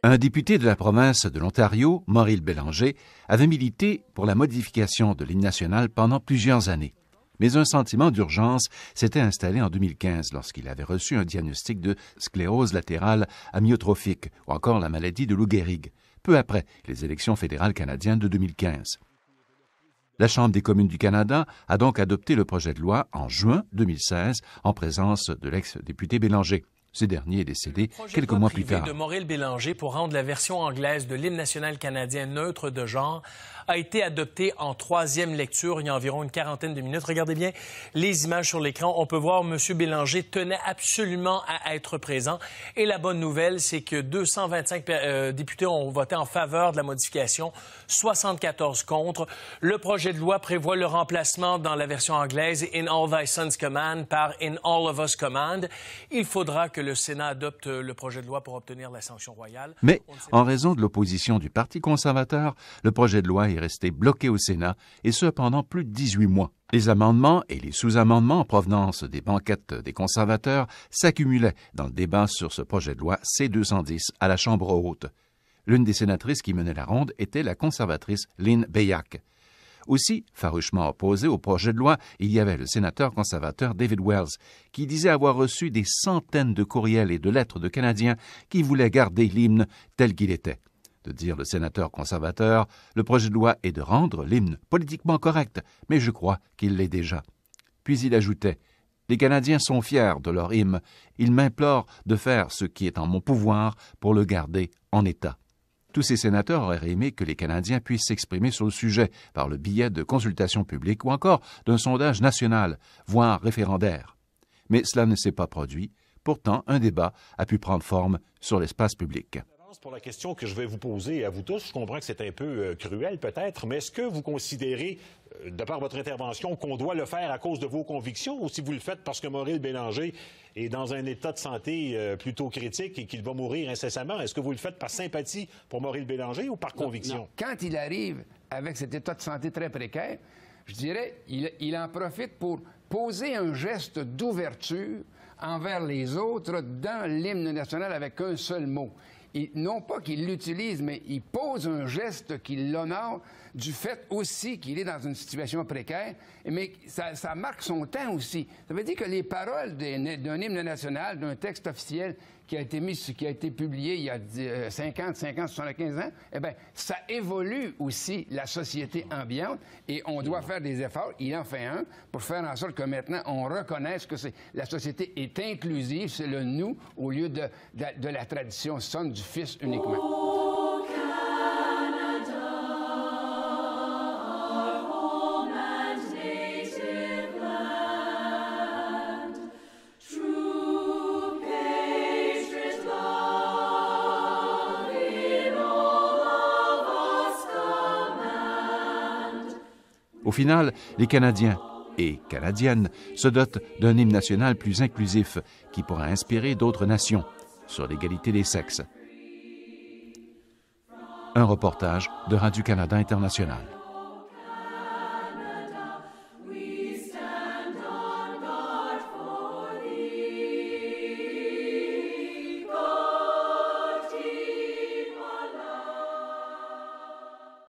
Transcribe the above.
Un député de la province de l'Ontario, Maurice Bélanger, avait milité pour la modification de l'hymne national pendant plusieurs années. Mais un sentiment d'urgence s'était installé en 2015 lorsqu'il avait reçu un diagnostic de sclérose latérale amyotrophique ou encore la maladie de Lou Gehrig, peu après les élections fédérales canadiennes de 2015. La Chambre des communes du Canada a donc adopté le projet de loi en juin 2016 en présence de l'ex-député Bélanger. Ce dernier est décédé quelques mois plus tard. Le projet de loi privé de Maurice Bélanger pour rendre la version anglaise de l'hymne national canadien neutre de genre a été adopté en troisième lecture il y a environ une quarantaine de minutes. Regardez bien les images sur l'écran. On peut voir M. Bélanger tenait absolument à être présent. Et la bonne nouvelle, c'est que 225 députés ont voté en faveur de la modification, 74 contre. Le projet de loi prévoit le remplacement dans la version anglaise « In all thy sons command » par « In all of us command ». Il faudra que le Sénat adopte le projet de loi pour obtenir la sanction royale. Mais, en raison de l'opposition du Parti conservateur, le projet de loi est resté bloqué au Sénat, et ce pendant plus de 18 mois. Les amendements et les sous-amendements en provenance des banquettes des conservateurs s'accumulaient dans le débat sur ce projet de loi C-210 à la Chambre haute. L'une des sénatrices qui menait la ronde était la conservatrice Lynn Beyak. Aussi, farouchement opposé au projet de loi, il y avait le sénateur conservateur David Wells, qui disait avoir reçu des centaines de courriels et de lettres de Canadiens qui voulaient garder l'hymne tel qu'il était. De dire le sénateur conservateur, le projet de loi est de rendre l'hymne politiquement correct, mais je crois qu'il l'est déjà. Puis il ajoutait, « Les Canadiens sont fiers de leur hymne. Ils m'implorent de faire ce qui est en mon pouvoir pour le garder en état. » Tous ces sénateurs auraient aimé que les Canadiens puissent s'exprimer sur le sujet par le biais de consultations publiques ou encore d'un sondage national, voire référendaire. Mais cela ne s'est pas produit. Pourtant, un débat a pu prendre forme sur l'espace public. Pour la question que je vais vous poser à vous tous, je comprends que c'est un peu cruel peut-être, mais est-ce que vous considérez, de par votre intervention, qu'on doit le faire à cause de vos convictions ou si vous le faites parce que Maurice Bélanger est dans un état de santé plutôt critique et qu'il va mourir incessamment? Est-ce que vous le faites par sympathie pour Maurice Bélanger ou par conviction? Non. Quand il arrive avec cet état de santé très précaire, je dirais il en profite pour poser un geste d'ouverture envers les autres dans l'hymne national avec un seul mot. Non pas qu'il l'utilise, mais il pose un geste qui l'honore du fait aussi qu'il est dans une situation précaire, mais ça marque son temps aussi. Ça veut dire que les paroles d'un hymne national, d'un texte officiel qui a été publié il y a 50, 75 ans, eh bien, ça évolue aussi la société ambiante et on doit faire des efforts, il en fait un, pour faire en sorte que maintenant on reconnaisse que la société est inclusive, c'est le « nous » au lieu de la tradition sonne du fils uniquement. Au final, les Canadiens et Canadiennes se dotent d'un hymne national plus inclusif qui pourra inspirer d'autres nations sur l'égalité des sexes. Un reportage de Radio-Canada International.